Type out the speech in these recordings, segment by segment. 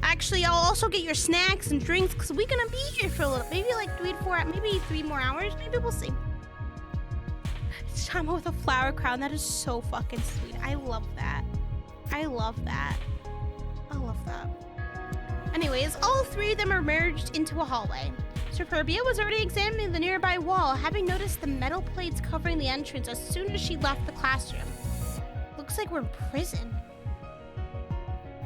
Actually, I'll also get your snacks and drinks because we're gonna be here for a little, maybe like 3 more hours. Maybe we'll see. It's time with a flower crown. That is so fucking sweet. I love that. I love that. I love that. Anyways, all three of them are merged into a hallway. Superbia was already examining the nearby wall, having noticed the metal plates covering the entrance as soon as she left the classroom. Looks like we're in prison.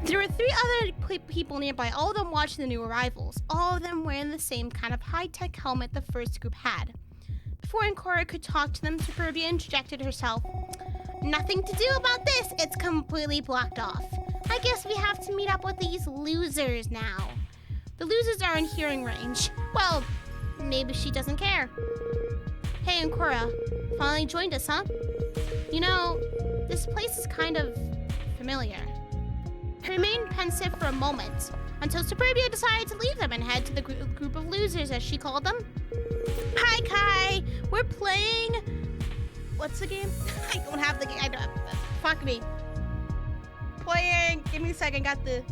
There were three other people nearby, all of them watching the new arrivals, all of them wearing the same kind of high-tech helmet the first group had. Before Ancora could talk to them, Superbia interjected herself. Nothing to do about this, it's completely blocked off. I guess we have to meet up with these losers now. The losers are in hearing range. Well, maybe she doesn't care. Hey, Ancora, finally joined us, huh? You know, this place is kind of familiar. He remained pensive for a moment, until Superbia decided to leave them and head to the group of losers, as she called them. Hi, Kai! We're playing... What's the game? I don't have the game. I don't... Fuck me. Playing... Give me a second. Got the...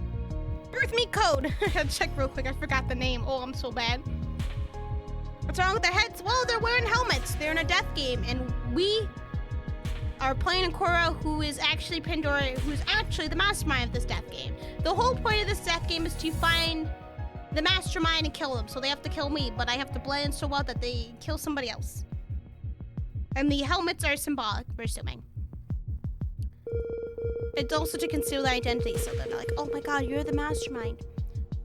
Earth Meat Code. I gotta check real quick. I forgot the name. Oh, I'm so bad. What's wrong with their heads? Well, they're wearing helmets. They're in a death game, and we are playing Ancora, who is actually Pandora, who's actually the mastermind of this death game. The whole point of this death game is to find the mastermind and kill them. So they have to kill me, but I have to blend so well that they kill somebody else. And the helmets are symbolic, we're assuming. It's also to conceal their identity, so they're like, oh my god, you're the mastermind.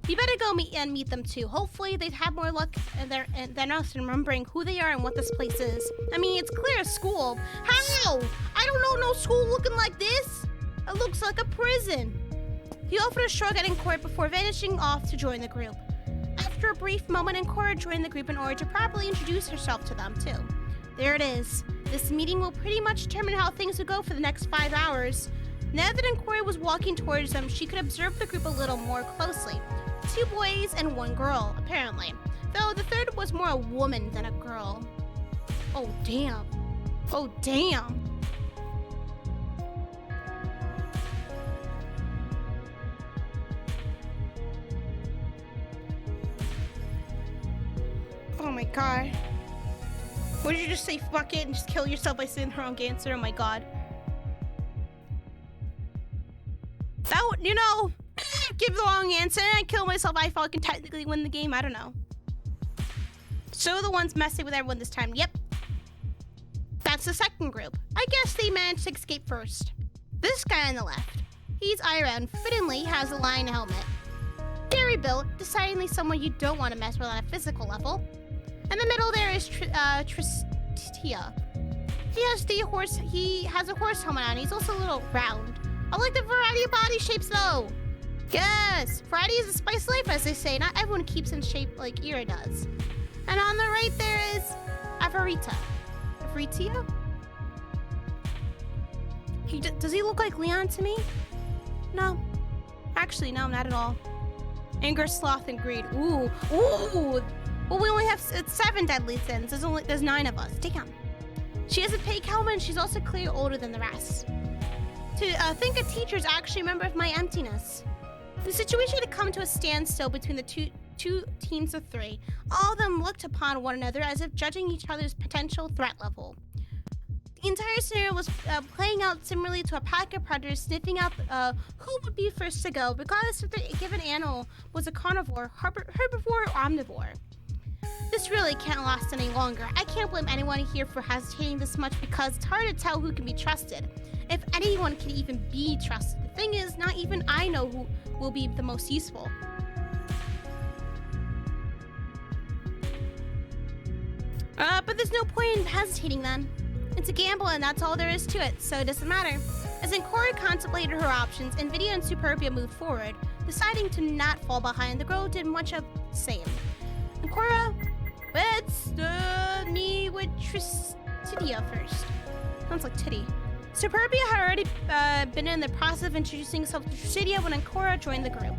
You better go meet them too. Hopefully they'd have more luck than us in remembering who they are and what this place is. I mean, it's clear as school. How? I don't know no school looking like this. It looks like a prison. He offered a shrug at Ancora before vanishing off to join the group. After a brief moment, Ancora joined the group in order to properly introduce herself to them too. There it is. This meeting will pretty much determine how things will go for the next 5 hours. Now that Ancora was walking towards them, she could observe the group a little more closely. 2 boys and 1 girl, apparently. Though the third was more a woman than a girl. Oh, damn. Oh, damn. Oh my god. What did you just say, fuck it, and just kill yourself by saying the wrong answer? Oh my god. That would, you know, give the wrong answer and I kill myself, I fucking technically win the game. I don't know. So the ones messing with everyone this time. Yep. That's the second group. I guess they managed to escape first. This guy on the left. He's Iron, fittingly has a lion helmet. Very built, decidedly someone you don't want to mess with on a physical level. In the middle there is Tristia. He has a horse helmet on. He's also a little round. I like the variety of body shapes though. Yes, variety is a spice of life, as they say. Not everyone keeps in shape like Ira does. And on the right there is Avarita. Avaritia? Does he look like Leon to me? No. Actually, no, not at all. Anger, sloth, and greed. Ooh, ooh. Well, we only have 7 deadly sins. There's 9 of us. Damn. She has a pink helmet, and she's also clearly older than the rest. To think a teacher's actually a member of my emptiness. The situation had come to a standstill between the two teams of 3. All of them looked upon one another as if judging each other's potential threat level. The entire scenario was playing out similarly to a pack of predators sniffing out who would be first to go, regardless if the given animal was a carnivore, herbivore, or omnivore. This really can't last any longer. I can't blame anyone here for hesitating this much because it's hard to tell who can be trusted. If anyone can even be trusted. The thing is, not even I know who will be the most useful. But there's no point in hesitating then. It's a gamble and that's all there is to it, so it doesn't matter. As Ancora contemplated her options, Invidia and Superbia moved forward, deciding to not fall behind. The girl did much of the same. Ancora, let's meet with Tristidia first. Sounds like titty. Superbia had already been in the process of introducing herself to Tristidia when Ancora joined the group.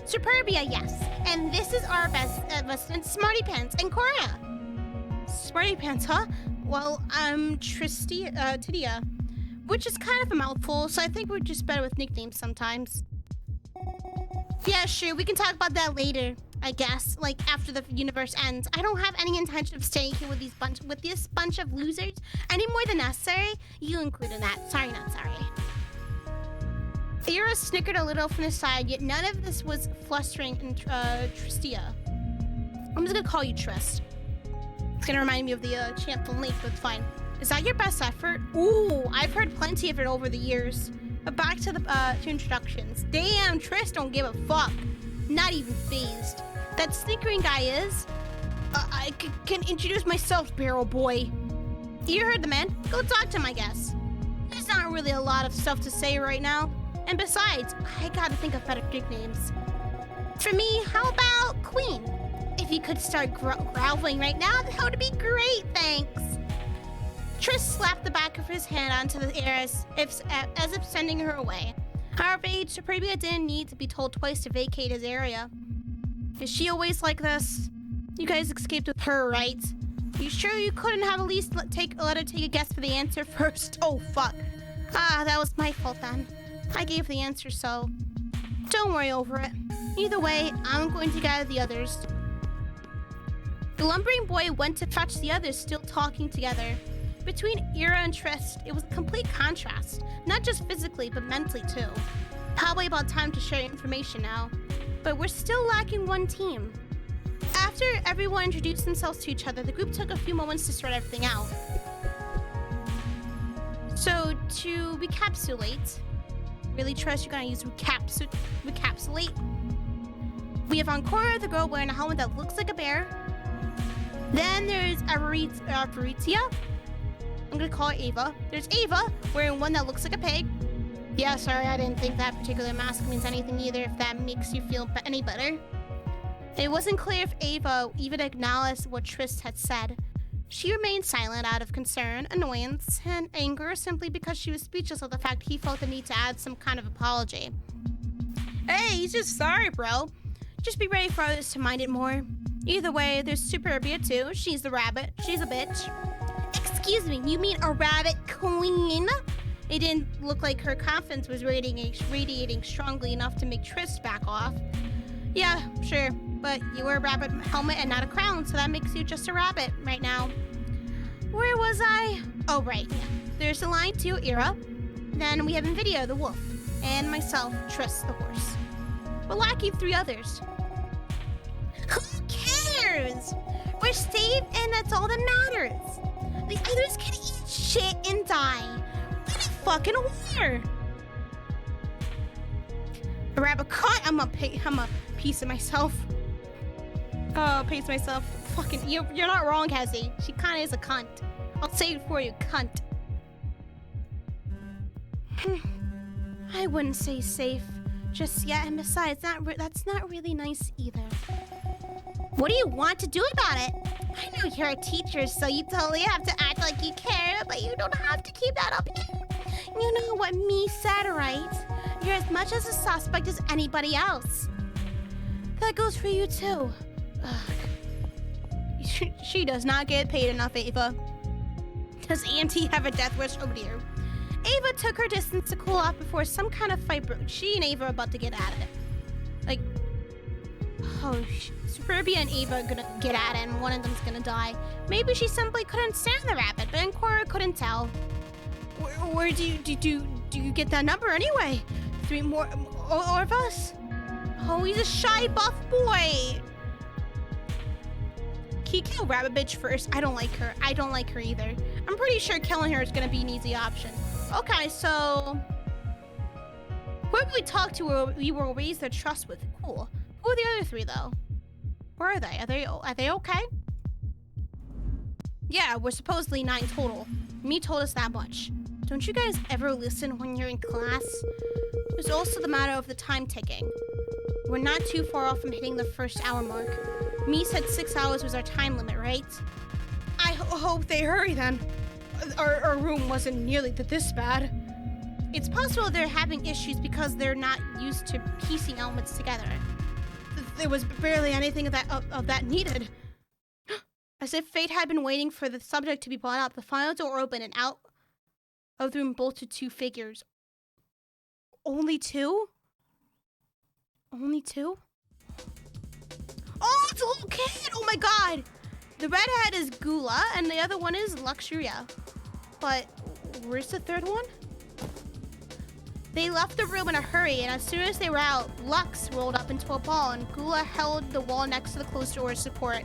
Superbia, yes. And this is our best Smarty Pants, Ancora. Smarty Pants, huh? Well, Tristidia, which is kind of a mouthful, so I think we're just better with nicknames sometimes. Yeah, sure. We can talk about that later, I guess. Like, after the universe ends. I don't have any intention of staying here with this bunch of losers any more than necessary. You included that. Sorry, not sorry. Ira snickered a little from the side, yet none of this was flustering in Tristia. I'm just gonna call you Trist. It's gonna remind me of the chant from Lake, but it's fine. Is that your best effort? Ooh, I've heard plenty of it over the years. But back to the to introductions. Damn, Trist don't give a fuck. Not even phased. That snickering guy is. I can introduce myself, Barrel Boy. You heard the man. Go talk to him, I guess. There's not really a lot of stuff to say right now. And besides, I gotta think of better nicknames. For me, how about Queen? If you could start groveling right now, that would be great, thanks. Trist slapped the back of his hand onto the air as if sending her away. However, Superbia didn't need to be told twice to vacate his area. Is she always like this? You guys escaped with her, right? You sure you couldn't have at least let her take a guess for the answer first? Oh, fuck. Ah, that was my fault then. I gave the answer, so don't worry over it. Either way, I'm going to gather the others. The lumbering boy went to fetch the others, still talking together. Between Ira and Trist, it was a complete contrast. Not just physically, but mentally too. Probably about time to share information now. But we're still lacking one team. After everyone introduced themselves to each other, the group took a few moments to sort everything out. So, to recapitulate... Really, Trist, you're gonna use recapitulate? We have Ancora, the girl wearing a helmet that looks like a bear. Then there's Aritia. I'm gonna call her Ava. There's Ava, wearing one that looks like a pig. Yeah, sorry, I didn't think that particular mask means anything either, if that makes you feel any better. It wasn't clear if Ava even acknowledged what Trist had said. She remained silent out of concern, annoyance, and anger, simply because she was speechless of the fact he felt the need to add some kind of apology. Hey, he's just sorry, bro. Just be ready for others to mind it more. Either way, there's Superbia too. She's the rabbit. She's a bitch. Excuse me, you mean a rabbit queen? It didn't look like her confidence was radiating strongly enough to make Trist back off. Yeah, sure, but you wear a rabbit helmet and not a crown, so that makes you just a rabbit right now. Where was I? Oh, right. There's the line too, Ira. Then we have Invidia, the wolf, and myself, Trist, the horse. We're lacking 3 others. Who cares? We're safe, and that's all that matters. The others can eat shit and die. We need fucking war. A rabbit cunt. I'm a piece of myself. Oh, piece of myself. Fucking, you're not wrong, Hezzy. She kind of is a cunt. I'll say it for you, cunt. I wouldn't say safe just yet, and besides, that's not really nice either. What do you want to do about it? I know you're a teacher, so you totally have to act like you care, but you don't have to keep that up here. You know what me said, right? You're as much as a suspect as anybody else. That goes for you, too. She does not get paid enough, Ava. Does Auntie have a death wish? Oh, dear. Ava took her distance to cool off before some kind of fight broke. She and Ava are about to get at it. Like, oh, Superbia and Ava are gonna get at it, and one of them's gonna die. Maybe she simply couldn't stand the rabbit, but Cora couldn't tell. Where do you get that number anyway? 3 more of us? Oh, he's a shy buff boy. Can you kill Rabbit Bitch first? I don't like her. I don't like her either. I'm pretty sure killing her is gonna be an easy option. Okay, so whoever we talked to, we will raise their trust with. Cool. Who are the other 3 though? Where are they? Are they okay? Yeah, we're supposedly 9 total. Me told us that much. Don't you guys ever listen when you're in class? There's also the matter of the time ticking. We're not too far off from hitting the 1st hour mark. Me said 6 hours was our time limit, right? I hope they hurry then. Our room wasn't nearly this bad. It's possible they're having issues because they're not used to piecing elements together. There was barely anything of that needed. As if fate had been waiting for the subject to be brought up, the final door opened and out of the room bolted 2 figures. Only 2? Only 2? Oh, it's a little kid! Oh my god! The redhead is Gula, and the other one is Luxuria. But where's the third one? They left the room in a hurry, and as soon as they were out, Lux rolled up into a ball, and Gula held the wall next to the closed door as support.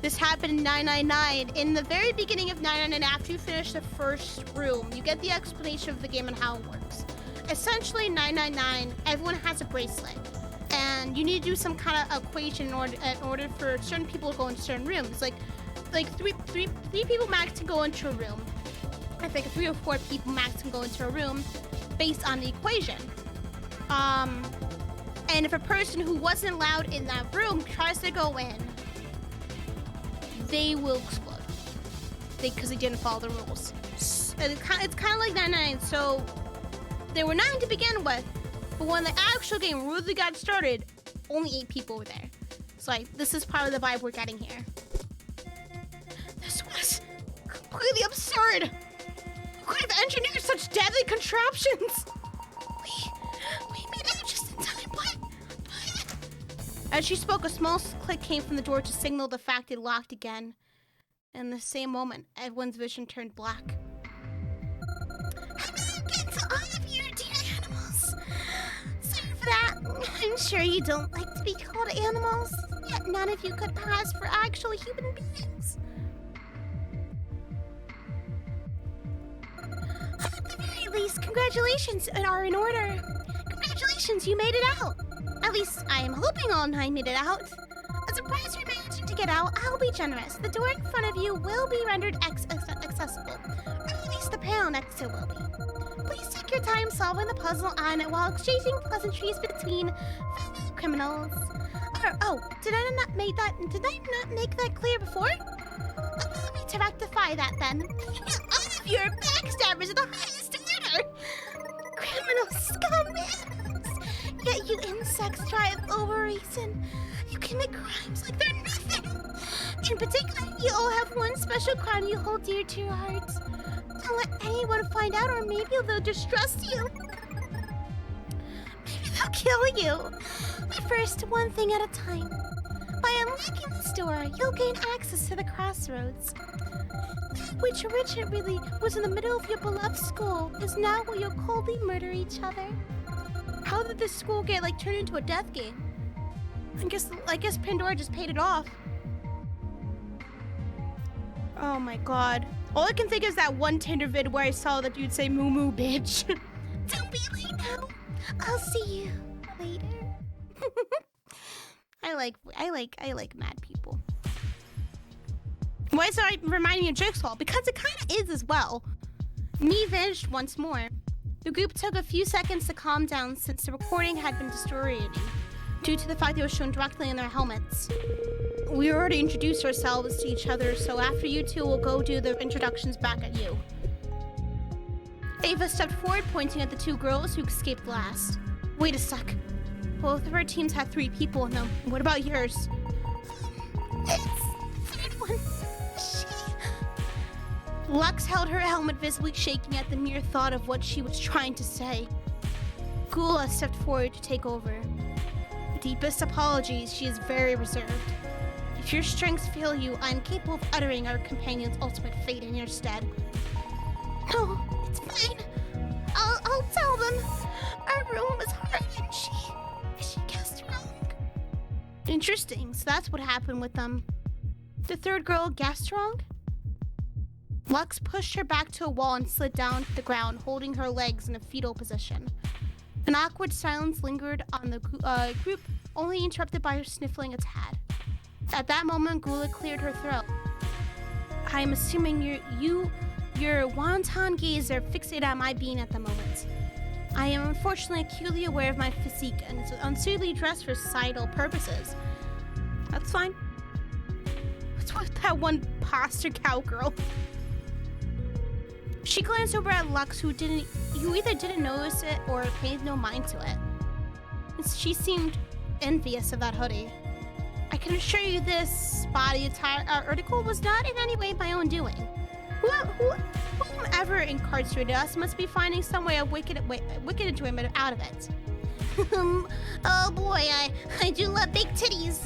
This happened in 999. In the very beginning of 999, after you finish the first room, you get the explanation of the game and how it works. Essentially, 999, everyone has a bracelet, and you need to do some kind of equation in order for certain people to go into certain rooms. Like three people max can go into a room. I think 3 or 4 people max can go into a room based on the equation. And if a person who wasn't allowed in that room tries to go in, they will explode. Because they didn't follow the rules. It's kind of like 999. So there were 9 to begin with, but when the actual game really got started, only 8 people were there. So like, this is part of the vibe we're getting here. This was completely absurd. Who could have engineered such deadly contraptions? We made it just in time, but... As she spoke, a small click came from the door to signal the fact it locked again. In the same moment, everyone's vision turned black. Americans, all of you are dear animals. Sorry for that. I'm sure you don't like to be called animals, yet none of you could pass for actual human beings. At the very least, congratulations are in order. Congratulations, you made it out. At least, I am hoping all 9 made it out. As a prize for managing to get out, I'll be generous. The door in front of you will be rendered accessible. Or at least the panel next to it will be. Please take your time solving the puzzle on it while exchanging pleasantries between fellow criminals. Did I not make that clear before? Allow me to rectify that then. All of you are backstabbers of the highest order! Criminal scumbags! Yet you insects drive over reason. You commit crimes like they're nothing. In particular, you all have one special crime you hold dear to your hearts. Don't let anyone find out, or maybe they'll distrust you. Maybe they'll kill you. But first, one thing at a time. By unlocking this door, you'll gain access to the crossroads. Which originally was in the middle of your beloved school is now where you'll coldly murder each other. How did this school get turned into a death game? I guess Pandora just paid it off. Oh my god. All I can think is that one Tinder vid where I saw that dude say moo moo bitch. Don't be late now. I'll see you later. I like mad people. Why is that reminding me of Jigsaw? Because it kind of is as well. Me vanished once more. The group took a few seconds to calm down since the recording had been deteriorating due to the fact they were shown directly in their helmets. We already introduced ourselves to each other, so after you two, we'll go do the introductions back at you. Ava stepped forward, pointing at the 2 girls who escaped last. Wait a sec. Both of our teams had 3 people in them. What about yours? It's the 3rd one. Lux held her helmet, visibly shaking at the mere thought of what she was trying to say. Gula stepped forward to take over. Deepest apologies, she is very reserved. If your strengths fail you, I am capable of uttering our companion's ultimate fate in your stead. No, it's fine. I'll tell them. Our room was hard and she guessed wrong. Interesting, so that's what happened with them. The 3rd girl guessed wrong? Lux pushed her back to a wall and slid down to the ground, holding her legs in a fetal position. An awkward silence lingered on the group, only interrupted by her sniffling a tad. At that moment, Gula cleared her throat. I'm assuming your wanton gaze are fixated on my being at the moment. I am unfortunately acutely aware of my physique and is unsuitably dressed for societal purposes. That's fine. What's with that one poster cowgirl? She glanced over at Lux, who either didn't notice it or paid no mind to it. She seemed envious of that hoodie. I can assure you this body attire article was not in any way my own doing. Whomever incarcerated us must be finding some way of wicked enjoyment out of it. Oh boy, I do love big titties.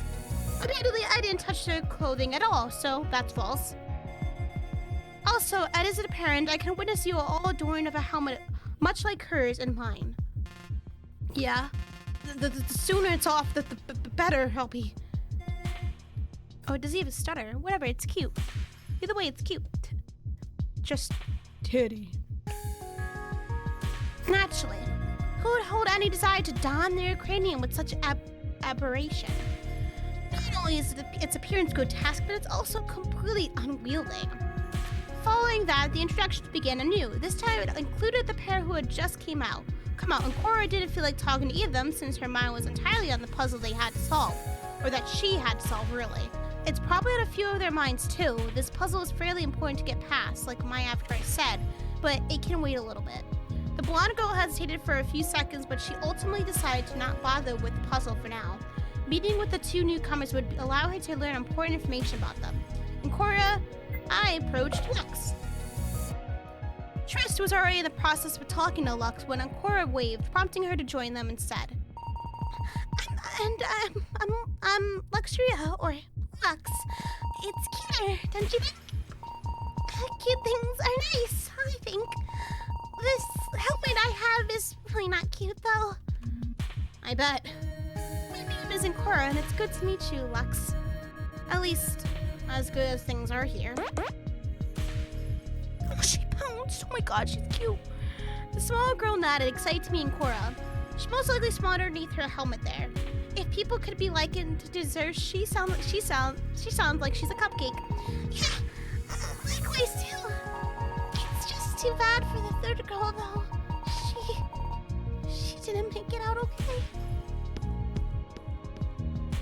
Admittedly, I didn't touch their clothing at all, so that's false. Also, as it apparent, I can witness you all adorned of a helmet much like hers and mine. Yeah, the sooner it's off, the better I'll be. Oh, does he have a stutter? Whatever, it's cute. Either way, it's cute. Just titty. Naturally, who would hold any desire to don their cranium with such aberration? Not only is its appearance grotesque, but it's also completely unwieldy. Following that, the introductions began anew. This time it included the pair who had just come out, and Cora didn't feel like talking to either of them since her mind was entirely on the puzzle they had to solve, or that she had to solve, really. It's probably on a few of their minds too. This puzzle is fairly important to get past, like my after I said, but it can wait a little bit. The blonde girl hesitated for a few seconds, but she ultimately decided to not bother with the puzzle for now. Meeting with the two newcomers would allow her to learn important information about them. And Cora, I approached Lux. Trist was already in the process of talking to Lux when Cora waved, prompting her to join them instead. I'm Luxuria, or Lux. It's cuter, don't you think? Cute things are nice, I think. This helmet I have is really not cute, though. I bet. My name isn't Cora, and it's good to meet you, Lux. At least, as good as things are here. Oh, she pounced. Oh my god, she's cute. The small girl nodded, excited to meet Cora. She most likely smiled underneath her helmet there. If people could be likened to desserts, she sounds like she's a cupcake. Yeah, likewise too. It's just too bad for the third girl, though. She didn't make it out okay.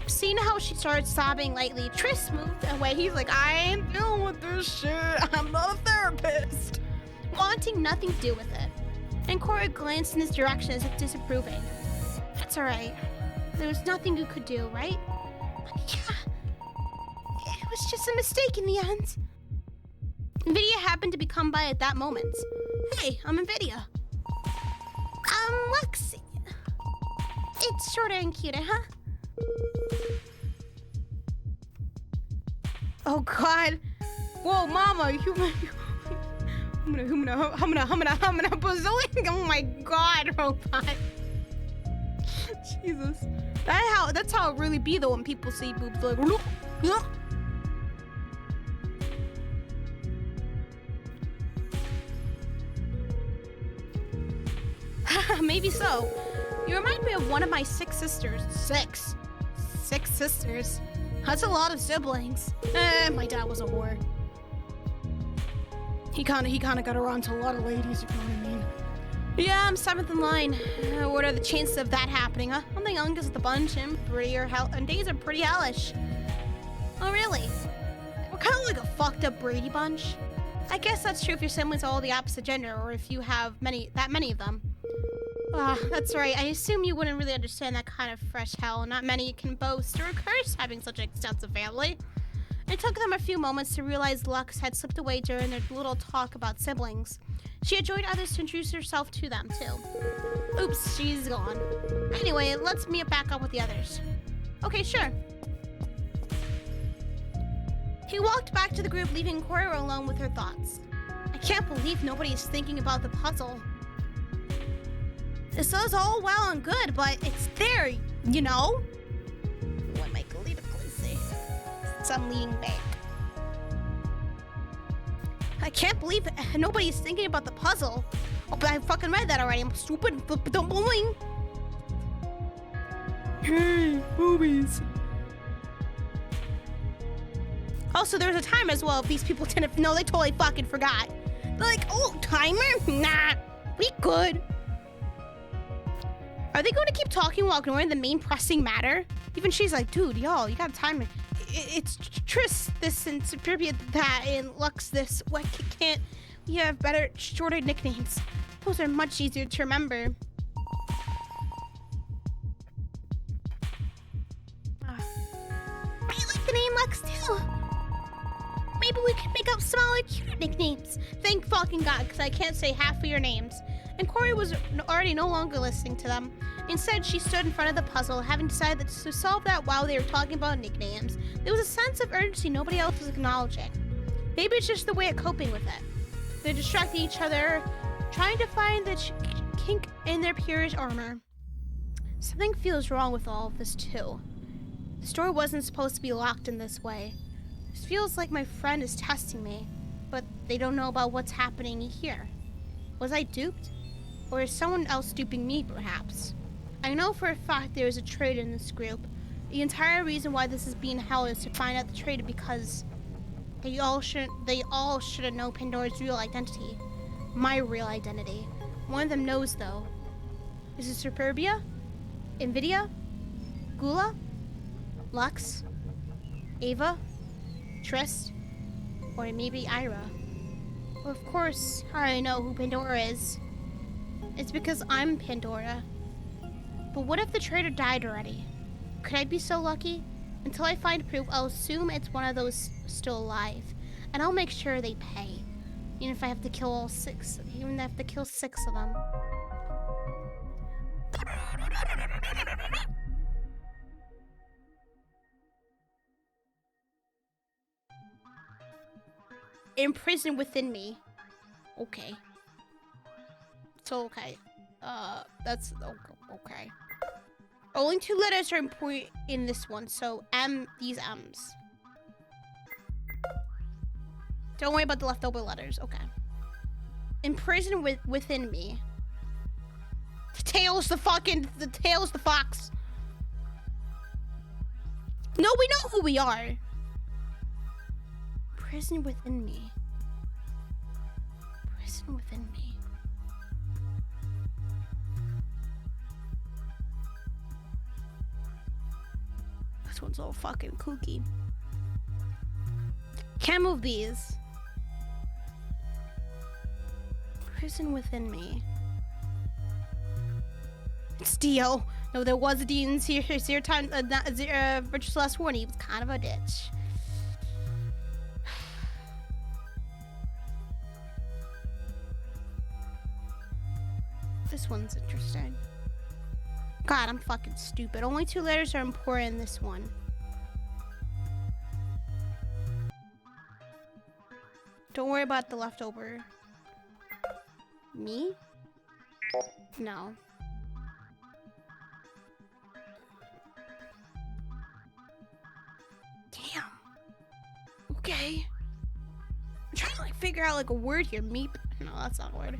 Seeing how she started sobbing lightly, Tris moved away. He's like, I ain't dealing with this shit. I'm not a therapist. Wanting nothing to do with it. And Cora glanced in his direction as if disapproving. That's alright. There was nothing you could do, right? Yeah. It was just a mistake in the end. Invidia happened to be come by at that moment. Hey, I'm Invidia. Lux. It's shorter and cuter, huh? Oh God! Whoa, Mama! I'm gonna bazillion! Oh my God, robot! Jesus, that's how it really be though when people see boobs like. Maybe so. You remind me of one of my 6 sisters. 6 sisters. That's a lot of siblings. My dad was a whore. He kinda got around to a lot of ladies, if you know what I mean. Yeah, I'm 7th in line. What are the chances of that happening, huh? I'm the youngest of the bunch, and days are pretty hellish. Oh, really? We're kind of like a fucked up Brady bunch. I guess that's true if your siblings are all the opposite gender, or if you have that many of them. That's right. I assume you wouldn't really understand that kind of fresh hell. Not many can boast or curse having such an extensive family. It took them a few moments to realize Lux had slipped away during their little talk about siblings. She had joined others to introduce herself to them, too. Oops, she's gone. Anyway, let's meet back up with the others. Okay, sure. He walked back to the group, leaving Cora alone with her thoughts. I can't believe nobody's thinking about the puzzle. This is all well and good, but it's there, you know? Oh, I might go leave it closely. So I'm leaning back. I can't believe nobody's thinking about the puzzle. Oh, but I fucking read that already. I'm stupid, but don't bullying. Hey, boobies. Also, there was a timer as well. If these people didn't know, they totally fucking forgot. They're like, oh, timer? Nah, we good. Are they going to keep talking while ignoring the main pressing matter? Even she's like, dude, y'all, you got a timer. It's Tris this and Superbia that and Lux this. What can't we have better, shorter nicknames? Those are much easier to remember. I like the name Lux too. Maybe we could make up smaller, cuter nicknames. Thank fucking God, because I can't say half of your names. And Corey was already no longer listening to them. Instead, she stood in front of the puzzle, having decided that to solve that while they were talking about nicknames. There was a sense of urgency nobody else was acknowledging. Maybe it's just the way of coping with it. They're distracting each other, trying to find the kink in their peers' armor. Something feels wrong with all of this, too. The store wasn't supposed to be locked in this way. This feels like my friend is testing me, but they don't know about what's happening here. Was I duped? Or is someone else duping me, perhaps? I know for a fact there is a traitor in this group. The entire reason why this is being held is to find out the traitor, because they all should know Pandora's real identity. My real identity. One of them knows, though. Is it Superbia? Invidia? Gula? Lux? Ava? Trist? Or maybe Ira? Well, of course, I already know who Pandora is. It's because I'm Pandora. But what if the traitor died already? Could I be so lucky? Until I find proof, I'll assume it's one of those still alive. And I'll make sure they pay. Even if I have to kill all six. Even if I have to kill 6 of them. Imprisoned within me. Okay. So, okay. That's okay. Only 2 letters are important in this one, so these M's. Don't worry about the leftover letters, okay. Imprisoned within me. The tail's the fox. No, we know who we are. Prison within me. Prison within me. This one's all fucking kooky. Can't move these. Prison within me. It's Dio. No, there was a D in zero time. Virtuous last warning. He was kind of a ditch. This one's interesting. God, I'm fucking stupid. Only 2 letters are important in this one. Don't worry about the leftover. Me? No. Damn. Okay. I'm trying to like figure out like a word here. Meep. No, that's not a word.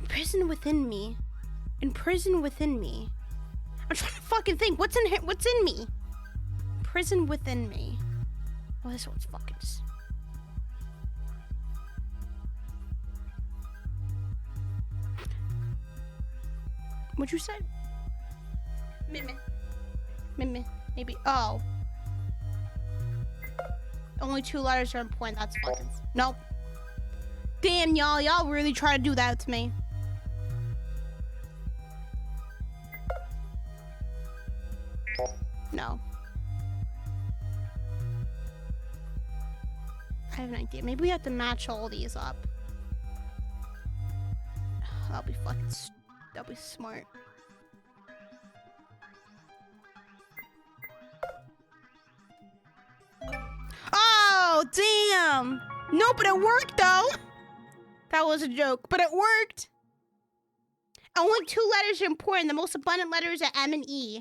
Prison within me. Prison within me. I'm trying to fucking think. What's in here? What's in me? Prison within me. Oh, this one's fucking. What'd you say? Mimi. Maybe. Oh. Only 2 letters are important. That's fucking. Nope. Damn, y'all. Y'all really try to do that to me. No. I have an idea. Maybe we have to match all these up. That'll be fucking. That'll be smart. Oh, damn! No, but it worked though. That was a joke, but it worked. Only 2 letters are important. The most abundant letters are M and E.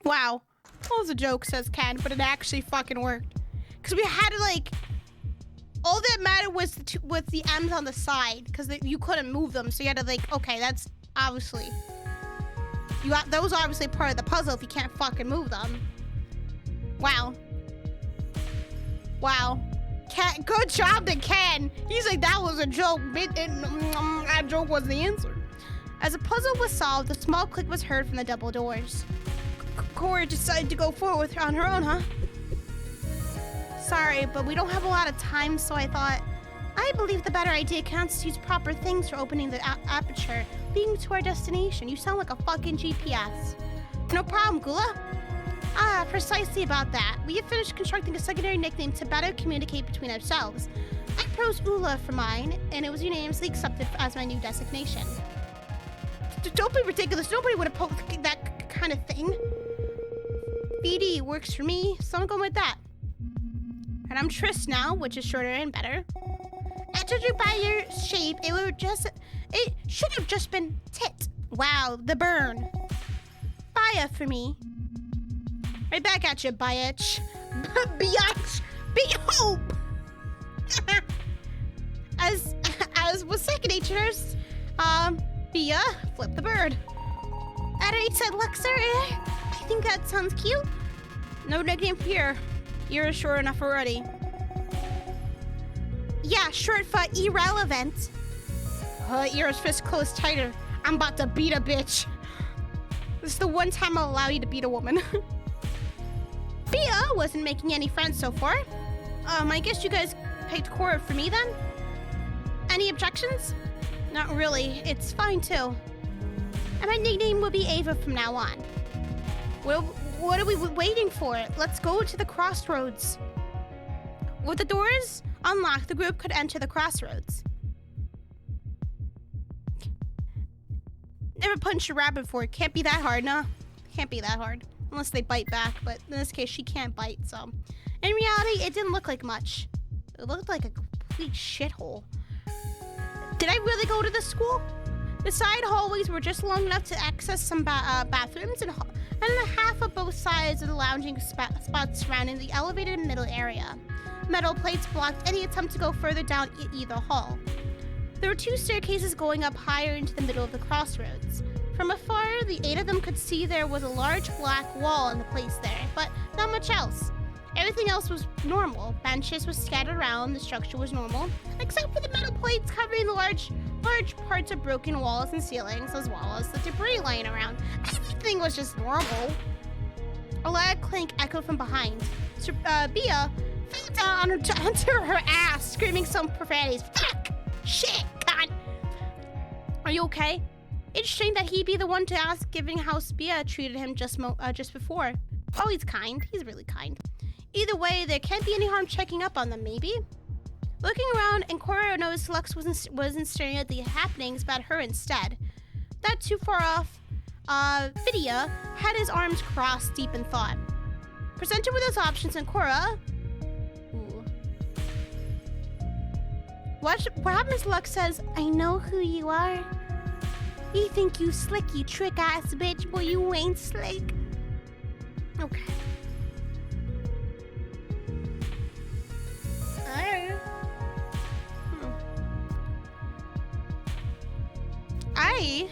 Wow. That was a joke, says Ken, but it actually fucking worked. Because we had to, like... All that mattered was the M's on the side. Because you couldn't move them, so you had to, like... Okay, that's obviously... That was obviously part of the puzzle if you can't fucking move them. Wow. Wow. Ken, good job to Ken. He's like, that was a joke. That joke was the answer. As the puzzle was solved, a small click was heard from the double doors. Cora decided to go forward on her own, huh? Sorry, but we don't have a lot of time, so I thought... I believe the better idea constitutes proper things for opening the aperture, leading to our destination. You sound like a fucking GPS. No problem, Gula. Ah, precisely about that. We have finished constructing a secondary nickname to better communicate between ourselves. I chose Ula for mine, and it was unanimously accepted as my new designation. Don't be ridiculous. Nobody would have posted that kind of thing. BD works for me, so I'm going with that. And I'm Tris now, which is shorter and better. Judging by your shape, it should have just been Tit. Wow, the burn. Baya for me. Right back at you, Biatch. Biatch. Be hope. As was second nature's, Bia, flip the bird. At any said Luxor, I think that sounds cute. No nickname for here. You're short enough already. Yeah, short for irrelevant. Ear's fist closed tighter. I'm about to beat a bitch. This is the one time I'll allow you to beat a woman. Bia wasn't making any friends so far. I guess you guys picked Cora for me then? Any objections? Not really. It's fine too. And my nickname will be Ava from now on. Well, what are we waiting for? Let's go to the crossroads. With the doors unlocked, the group could enter the crossroads. Never punched a rabbit before. Can't be that hard, nah. Can't be that hard. Unless they bite back, but in this case, she can't bite, so. In reality, it didn't look like much. It looked like a complete shithole. Did I really go to this school? The side hallways were just long enough to access some bathrooms and half of both sides of the lounging spots surrounding the elevated middle area. Metal plates blocked any attempt to go further down either hall. There were 2 staircases going up higher into the middle of the crossroads. From afar, the 8 of them could see there was a large black wall in the place there, but not much else. Everything else was normal. Benches were scattered around, the structure was normal, except for the metal plates covering the large parts of broken walls and ceilings, as well as the debris lying around. Everything was just normal. A loud clink echoed from behind. So, Bia fell down onto her ass, screaming some profanities. Fuck! Shit! God! Are you okay? Interesting that he'd be the one to ask, given how Bia treated him just before. Oh, he's kind. He's really kind. Either way, there can't be any harm checking up on them, maybe? Looking around, and Cora noticed Lux wasn't staring at the happenings about her instead. Not too far off, Vidya had his arms crossed deep in thought. Presented with those options, and Cora... Ooh. What happens? Lux says, I know who you are. You think you slick, you trick-ass bitch, but you ain't slick. Okay. Alright.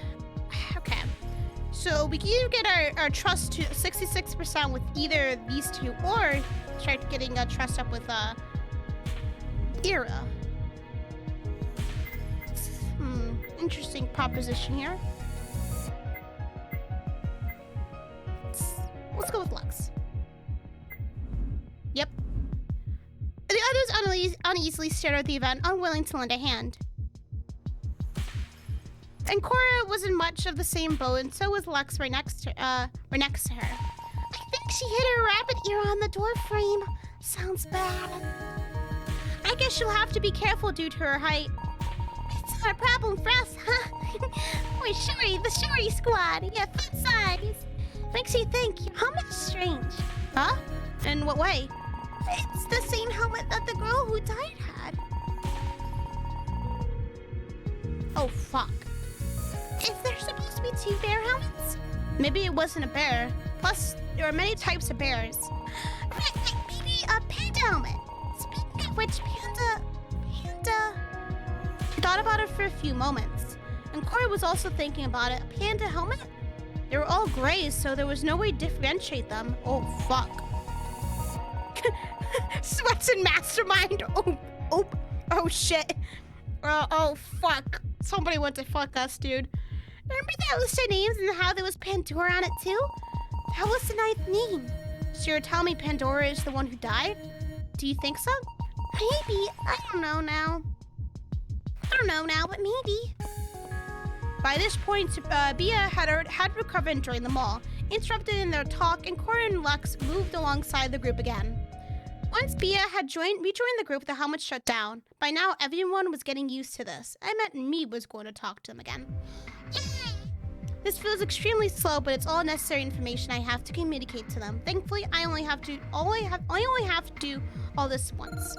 Okay. So we can either get our trust to 66% with either these two, or start getting trust up with Ira. Interesting proposition here. Let's go with Lux. Yep. The others uneasily stared at the event, unwilling to lend a hand. And Cora was in much of the same boat, and so was Lux right next to her. I think she hit her rabbit ear on the door frame. Sounds bad. I guess she'll have to be careful due to her height. It's not a problem for us, huh? We're the Shuri squad. Yeah, foot size. Makes you think, helmet's strange. Huh? In what way? It's the same helmet that the girl who died had. Oh, fuck. Is there supposed to be 2 bear helmets? Maybe it wasn't a bear. Plus, there are many types of bears. Right, maybe a panda helmet. Speaking of which, panda... She thought about it for a few moments. And Cora was also thinking about it. A panda helmet? They were all grays, so there was no way to differentiate them. Oh, fuck. Sweats and mastermind. Oh, shit. Oh, fuck. Somebody went to fuck us, dude. Remember that list of names and how there was Pandora on it, too? That was the 9th name. So you're telling me Pandora is the one who died? Do you think so? Maybe. I don't know now, but maybe. By this point, Bia had recovered and joined them all. interrupted in their talk, and Cora and Lux moved alongside the group again. Once Bia had rejoined the group, the helmet shut down. By now, everyone was getting used to this. I meant me was going to talk to them again. This feels extremely slow, but it's all necessary information I have to communicate to them. Thankfully, I only have to do all this once.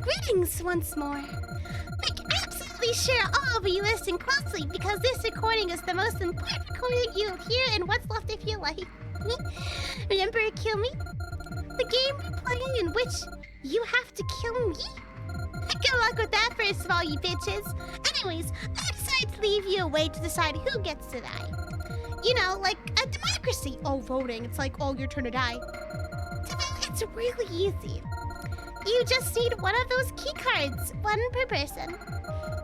Greetings once more. Make absolutely sure all of you listen closely, because this recording is the most important recording you'll hear in what's left of your life. Remember to kill me? The game we're playing in which you have to kill me? Good luck with that first of all, you bitches. Anyways, I decided to leave you a way to decide who gets to die. You know, like a democracy. Oh, voting. It's like, oh, your turn to die. To vote, it's really easy. You just need one of those key cards, one per person.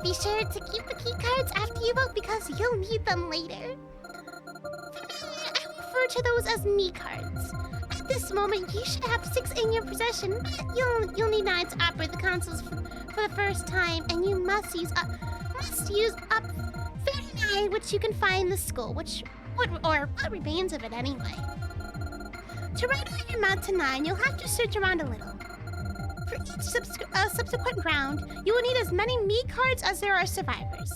Be sure to keep the key cards after you vote because you'll need them later. From now on, I refer to those as me cards. At this moment, you should have 6 in your possession, but you'll need 9 to operate the consoles for the first time, and you must use up 39, which you can find in the school, what remains of it anyway. To ride on your mount to 9, you'll have to search around a little. For each subsequent round, you will need as many me cards as there are survivors.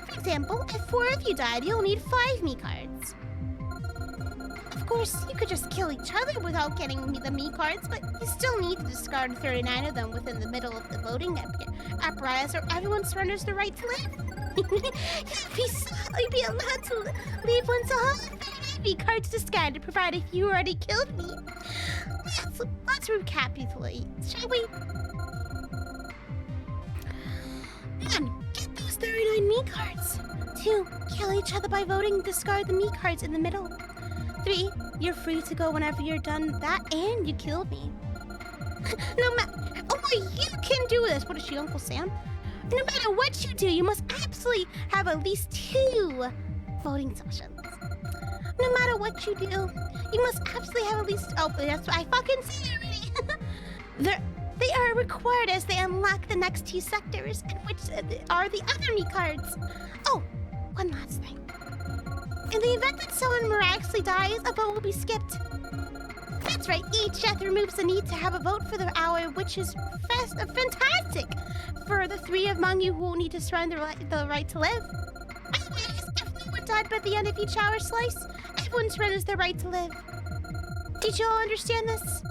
For example, if 4 of you died, you'll need 5 me cards. Of course, you could just kill each other without getting the me cards, but you still need to discard 39 of them within the middle of the voting apparatus, or everyone surrenders the right to live. You'd be allowed to leave once a whole 39 me cards discarded, provided you already killed me. Let's recapitulate, shall we? 1. Get those 39 me cards. 2. Kill each other by voting and discard the me cards in the middle. 3. You're free to go whenever you're done that and you killed me. You can do this. What is she, Uncle Sam? No matter what you do, you must absolutely have at least 2 voting sessions. No matter what you do, you must absolutely have at least... Oh, that's what I fucking said already. They are required as they unlock the next 2 sectors, which are the other me cards. Oh, one last thing. In the event that someone miraculously dies, a vote will be skipped. That's right, each death removes the need to have a vote for the hour, which is fantastic for the 3 among you who will need to surrender the right to live. Otherwise, if no one died by the end of each hour slice, everyone surrenders their right to live. Did you all understand this?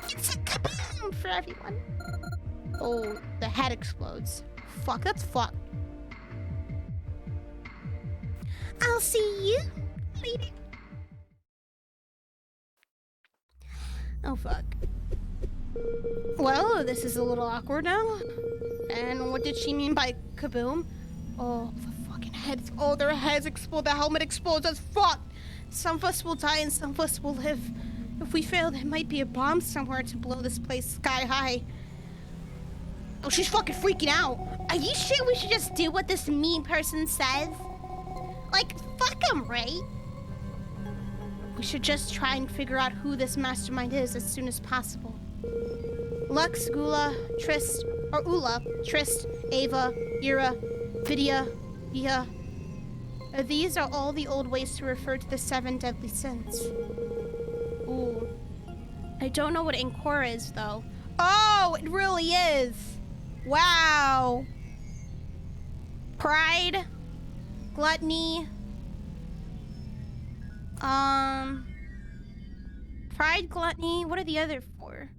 It's a kaboom for everyone. Oh, the head explodes. Fuck, that's fuck. I'll see you later. Oh, fuck. Well, this is a little awkward now. And what did she mean by kaboom? Oh, the fucking heads. Oh, their heads explode. The helmet explodes. That's fucked. Some of us will die and some of us will live. If we fail, there might be a bomb somewhere to blow this place sky high. Oh, she's fucking freaking out. Are you sure we should just do what this mean person says? Like, fuck him, right? We should just try and figure out who this mastermind is as soon as possible. Lux, Gula, Trist, or Ula, Trist, Ava, Ira, Vidya, Via. These are all the old ways to refer to the 7 deadly sins. Ooh. I don't know what Ancora is, though. Oh, it really is! Wow! Pride, gluttony, pride, gluttony, what are the other 4?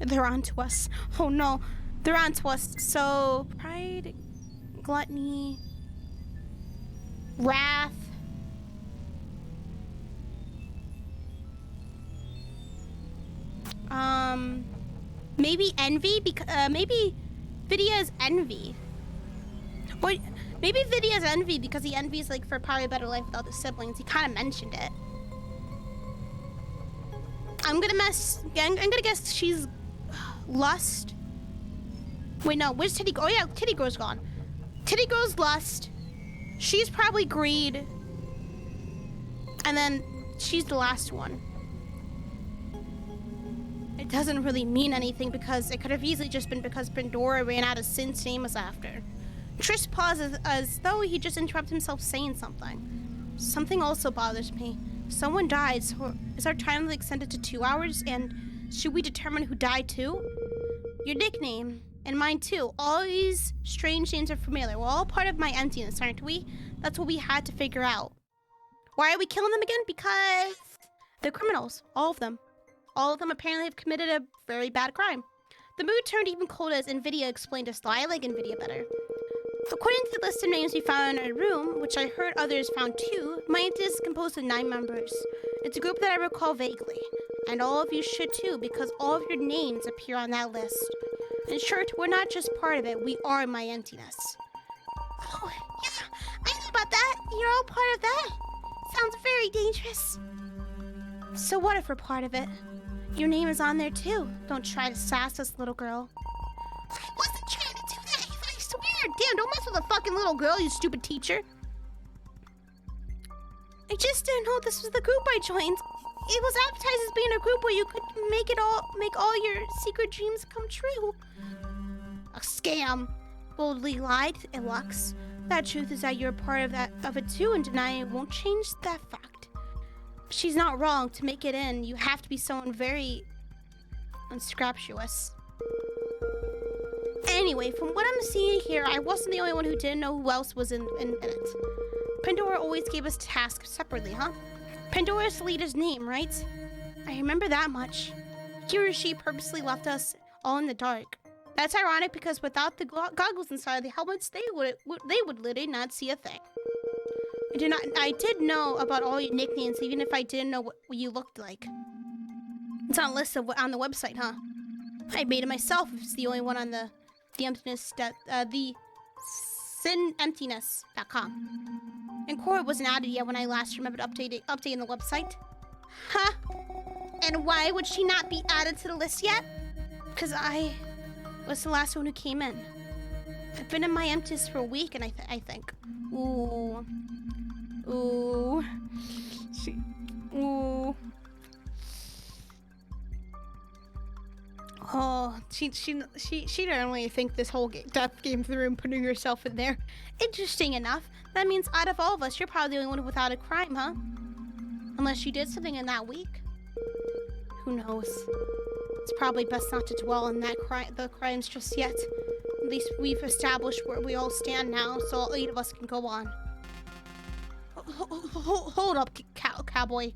They're on to us. Oh no, they're on to us. So, pride, gluttony, wrath, maybe envy, because, maybe Vidya's envy. Or maybe Vidya's envy because he envies, like, for probably a better life without his siblings. He kind of mentioned it. I'm gonna guess she's lust. Wait, no, where's Titty Girl? Oh yeah, Titty Girl's gone. Titty Girl's lust. She's probably greed. And then she's the last one. It doesn't really mean anything because it could have easily just been because Pandora ran out of Sin's name was after. Trish pauses as though he just interrupted himself saying something. Something also bothers me. Someone died, so is our time limit extended to 2 hours? And should we determine who died too? Your nickname, and mine too. All these strange names are familiar. We're all part of my emptiness, aren't we? That's what we had to figure out. Why are we killing them again? Because they're criminals. All of them. All of them apparently have committed a very bad crime. The mood turned even colder as NVIDIA explained us, though I like NVIDIA better. According to the list of names we found in our room, which I heard others found too, my entity is composed of 9 members. It's a group that I recall vaguely. And all of you should too, because all of your names appear on that list. In short, we're not just part of it, we are my emptiness. Oh, yeah, I know about that. You're all part of that. Sounds very dangerous. So what if we're part of it? Your name is on there too. Don't try to sass us, little girl. I wasn't trying to do that, I swear. Damn, don't mess with a fucking little girl, you stupid teacher. I just didn't know this was the group I joined. It was advertised as being a group where you could make all your secret dreams come true. A scam. Boldly lied, Lux. That truth is that you're a part of it too, and denying it won't change that fact. She's not wrong. To make it in, you have to be someone very unscrupulous. Anyway, from what I'm seeing here, I wasn't the only one who didn't know who else was in it. Pandora always gave us tasks separately, huh? Pandora's the leader's name, right? I remember that much. He or she purposely left us all in the dark. That's ironic because without the goggles inside the helmets, they would literally not see a thing. I did know about all your nicknames, even if I didn't know what you looked like. It's on a list on the website, huh? I made it myself. It's the only one on the emptiness the sinemptiness.com. And Cora wasn't added yet when I last remembered updating the website. Huh? And why would she not be added to the list yet? Because I was the last one who came in. I've been in my emptiness for a week, and I think. Ooh. Ooh. Ooh. Oh, she didn't really think this whole death game through and putting herself in there. Interesting enough. That means out of all of us, you're probably the only one without a crime, huh? Unless you did something in that week. Who knows? It's probably best not to dwell on the crimes just yet. At least we've established where we all stand now, so all 8 of us can go on. Hold up, cowboy.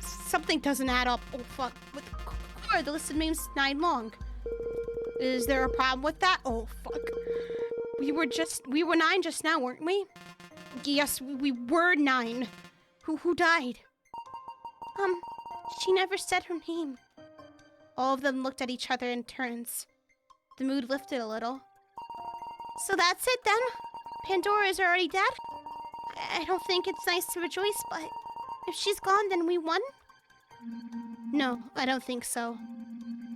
Something doesn't add up. Oh, fuck. With Cora, the list of names is 9 long. Is there a problem with that? Oh, fuck. We were 9 just now, weren't we? Yes, we were 9. Who died? She never said her name. All of them looked at each other in turns. The mood lifted a little. So that's it then? Pandora is already dead? I don't think it's nice to rejoice, but if she's gone, then we won? No, I don't think so.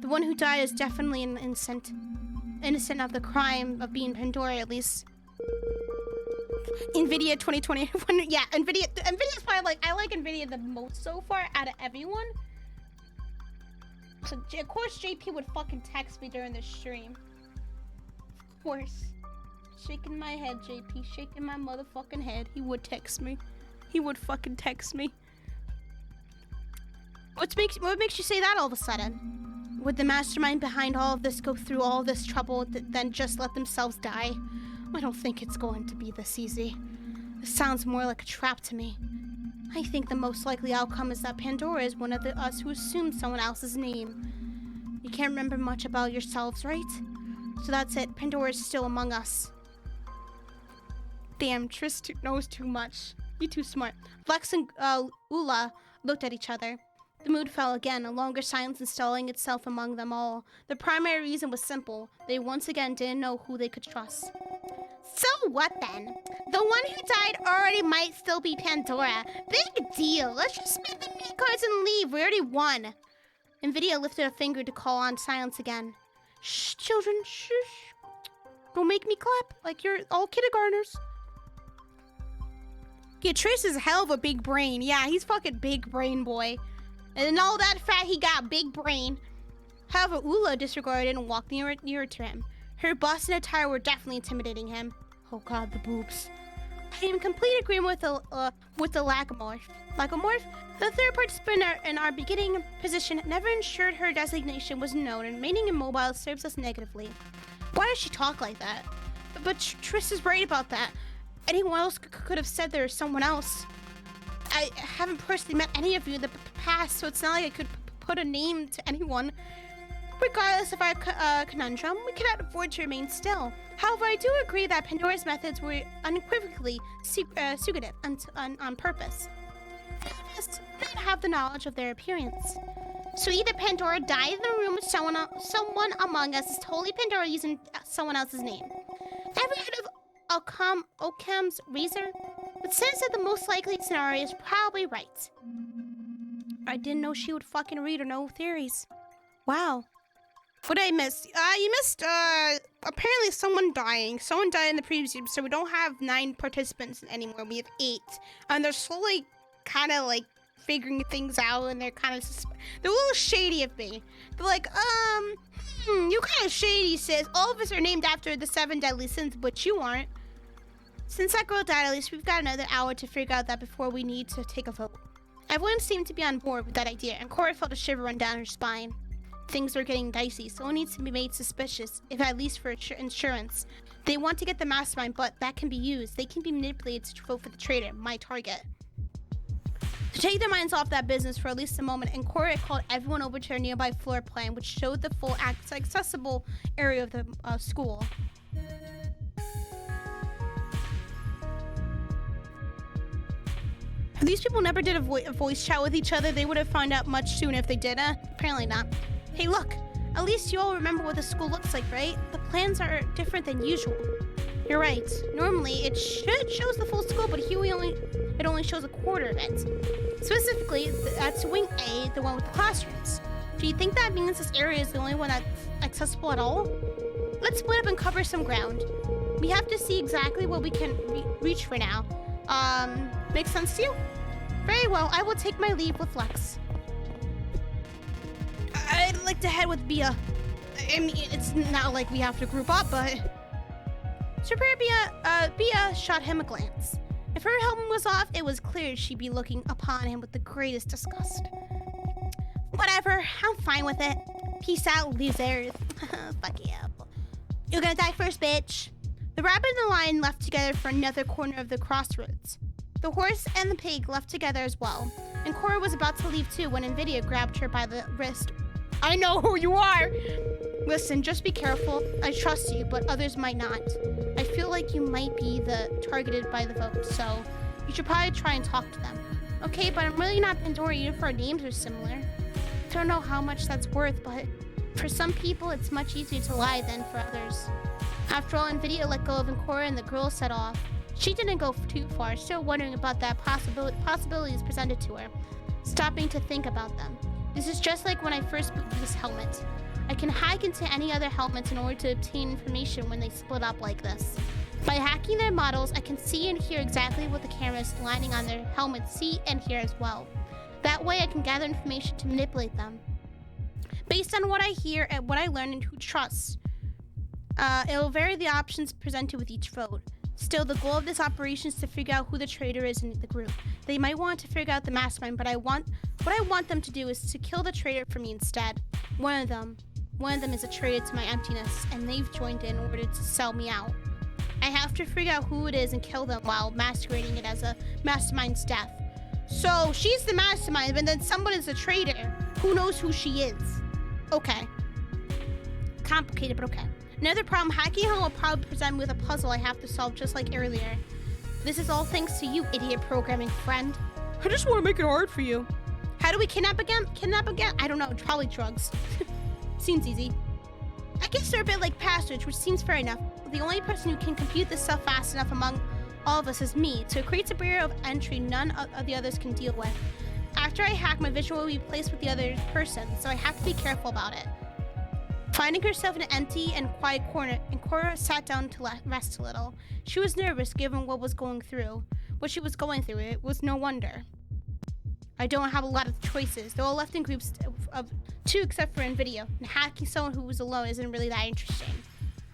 The one who died is definitely innocent of the crime of being Pandora, at least. NVIDIA 2020. Yeah, NVIDIA's probably like, I like NVIDIA the most so far out of everyone. So, of course, JP would fucking text me during the stream. Of course. Shaking my head, JP. Shaking my motherfucking head. He would text me. He would fucking text me. What makes you say that all of a sudden? Would the mastermind behind all of this go through all this trouble, then just let themselves die? I don't think it's going to be this easy. This sounds more like a trap to me. I think the most likely outcome is that Pandora is one of us who assumed someone else's name. You can't remember much about yourselves, right? So that's it. Pandora is still among us. Damn, Triss knows too much. You're too smart. Flex and Ula looked at each other. The mood fell again, a longer silence installing itself among them all. The primary reason was simple. They once again didn't know who they could trust. So what then? The one who died already might still be Pandora. Big deal. Let's just spin the meat cards and leave. We already won. NVIDIA lifted a finger to call on silence again. Shh, children, shh. Don't make me clap like you're all kindergartners. Yeah, Triss is a hell of a big brain. Yeah, he's fucking big brain boy. And all that fat, he got big brain. However, Ula disregarded and walked nearer to him. Her bust and attire were definitely intimidating him. Oh god, the boobs. I am in complete agreement with the lagomorph. Lagomorph, the third participant in our beginning position, never ensured her designation was known, and remaining immobile serves us negatively. Why does she talk like that? But Triss is right about that. Anyone else could have said there's someone else. I haven't personally met any of you in the past, so it's not like I could put a name to anyone. Regardless of our conundrum, we cannot afford to remain still. However, I do agree that Pandora's methods were unequivocally secretive on purpose. Yes, I didn't have the knowledge of their appearance. So either Pandora died in the room with someone among us is totally Pandora using someone else's name. Ever heard of Occam's razor? It says that the most likely scenario is probably right. I didn't know she would fucking read or know theories. Wow. What did I miss? You missed, apparently someone dying. Someone died in the previous year, so we don't have 9 participants anymore. We have 8. And they're slowly kind of, like, figuring things out, and they're kind of, they're a little shady of me. They're like, you kind of shady, sis. All of us are named after the 7 deadly sins, but you aren't. Since that girl died, at least we've got another hour to figure out that before we need to take a vote. Everyone seemed to be on board with that idea, and Cora felt a shiver run down her spine. Things are getting dicey. Someone needs to be made suspicious, if at least for insurance. They want to get the mastermind, but that can be used. They can be manipulated to vote for the traitor, my target. To take their minds off that business for at least a moment, and Cora called everyone over to her nearby floor plan, which showed the full accessible area of the school. If these people never did a voice chat with each other, they would have found out much sooner if they did. Apparently not. Hey, look. At least you all remember what the school looks like, right? The plans are different than usual. You're right. Normally, it shows the full school, but here it only shows a quarter of it. Specifically, that's Wing A, the one with the classrooms. Do you think that means this area is the only one that's accessible at all? Let's split up and cover some ground. We have to see exactly what we can reach for now. Makes sense to you? Very well, I will take my leave with Lex. I'd like to head with Bia. I mean, it's not like we have to group up, but... Bia shot him a glance. If her helmet was off, it was clear she'd be looking upon him with the greatest disgust. Whatever, I'm fine with it. Peace out, losers. Fuck you. You're gonna die first, bitch. The rabbit and the lion left together for another corner of the crossroads. The horse and the pig left together as well, and Cora was about to leave too when Invidia grabbed her by the wrist. I know who you are! Listen, just be careful. I trust you, but others might not. I feel like you might be targeted by the vote, so you should probably try and talk to them. Okay, but I'm really not Pandora even if our names are similar. Don't know how much that's worth, but for some people it's much easier to lie than for others. After all, Invidia let go of Cora and the girl set off. She didn't go too far, still wondering about that possibilities presented to her, stopping to think about them. This is just like when I first booked this helmet. I can hack into any other helmets in order to obtain information when they split up like this. By hacking their models, I can see and hear exactly what the cameras lining on their helmets see and hear as well. That way I can gather information to manipulate them. Based on what I hear and what I learn and who trusts, it will vary the options presented with each vote. Still, the goal of this operation is to figure out who the traitor is in the group. They might want to figure out the mastermind, but what I want them to do is to kill the traitor for me instead. One of them is a traitor to my emptiness, and they've joined in order to sell me out. I have to figure out who it is and kill them while masquerading it as a mastermind's death. So, she's the mastermind, but then someone is a traitor. Who knows who she is? Okay. Complicated, but okay. Another problem, hacking home will probably present me with a puzzle I have to solve just like earlier. This is all thanks to you, idiot programming friend. I just want to make it hard for you. How do we kidnap again? I don't know, probably drugs. Seems easy. I guess they're a bit like passwords, which seems fair enough. The only person who can compute this stuff fast enough among all of us is me, so it creates a barrier of entry none of the others can deal with. After I hack, my vision will be placed with the other person, so I have to be careful about it. Finding herself in an empty and quiet corner, and Cora sat down to rest a little. She was nervous given what she was going through. It was no wonder. I don't have a lot of choices. They're all left in groups of 2 except for Invidia, and hacking someone who was alone isn't really that interesting.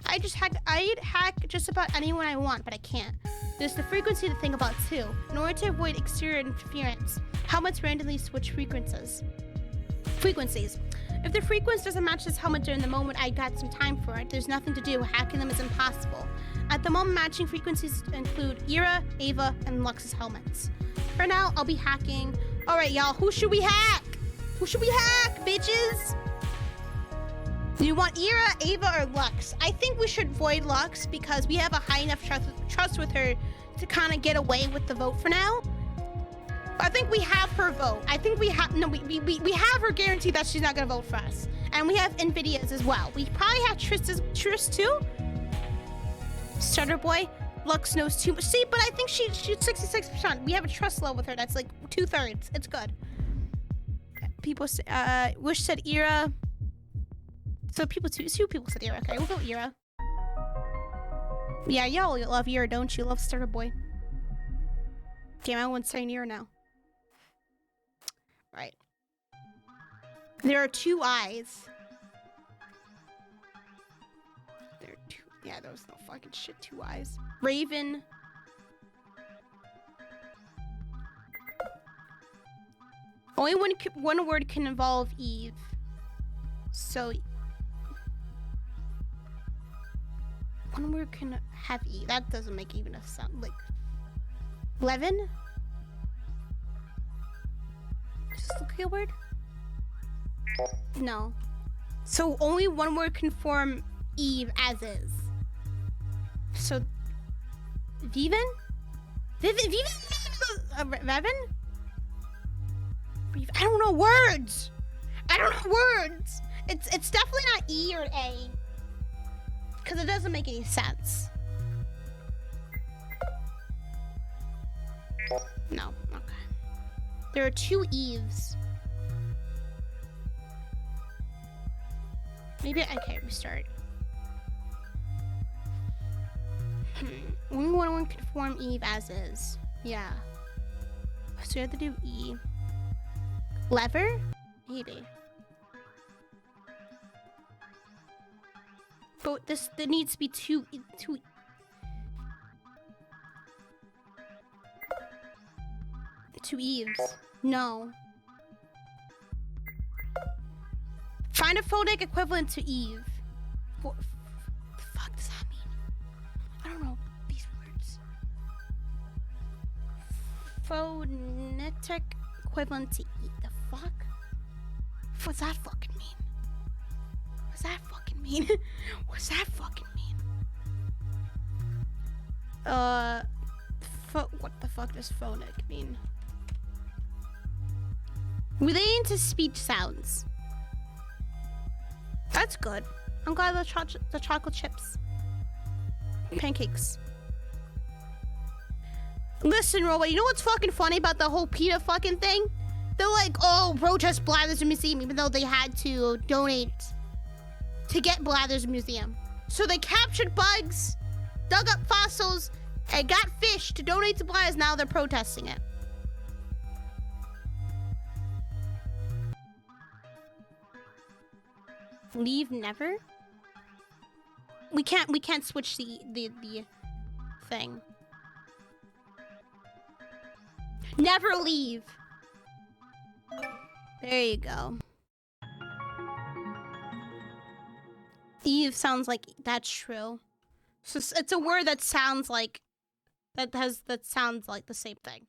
I'd hack just about anyone I want, but I can't. There's the frequency to think about too. In order to avoid exterior interference, helmets randomly switch frequencies. If the frequency doesn't match this helmet during the moment I got some time for it, there's nothing to do. Hacking them is impossible. At the moment, matching frequencies include Ira, Ava, and Lux's helmets. For now, I'll be hacking. All right, y'all, who should we hack? Who should we hack, bitches? Do you want Ira, Ava, or Lux? I think we should void Lux because we have a high enough trust with her to kind of get away with the vote for now. I think we have her vote. I think we have, no, we have her guarantee that she's not gonna vote for us. And we have Nvidia's as well. We probably have Trist too. Starter boy. Lux knows too much. See, but I think she's 66%. We have a trust level with her that's like 2/3. It's good. People say, Wish said Ira. So two people said Ira. Okay, we'll go Ira. Yeah, y'all love Ira, don't you? Love Starter boy. Okay, I won't say Ira now. Right. There are 2 eyes. There are 2. Yeah, there was no fucking shit. 2 eyes. Raven. Only one word can involve Eve. So one word can have Eve. That doesn't make even a sound. Like Levin. Is this a word? No. So only one word can form Eve as is. So Viven? Viven? Revan? I don't know words. It's definitely not E or A. Because it doesn't make any sense. No, okay. There are 2 Eves. Maybe, okay, restart. Only one can form Eve as is. Yeah. So you have to do E. Lever? Maybe. But there needs to be two Eves. No. Find a phonic equivalent to Eve. What the fuck does that mean? I don't know these words. Phonetic equivalent to Eve. The fuck? What's that fucking mean? What's that fucking mean? What's that fucking mean? What the fuck does phonic mean? Relating to speech sounds. That's good. I'm glad the chocolate chips. Pancakes. Listen, Robo, you know what's fucking funny about the whole PETA fucking thing? They're like, oh, protest Blathers Museum, even though they had to donate to get Blathers Museum. So they captured bugs, dug up fossils, and got fish to donate to Blathers. Now they're protesting it. Leave never? We can't switch the thing. Never leave. There you go. Eve sounds like that's true. So it's a word that sounds like that sounds like the same thing.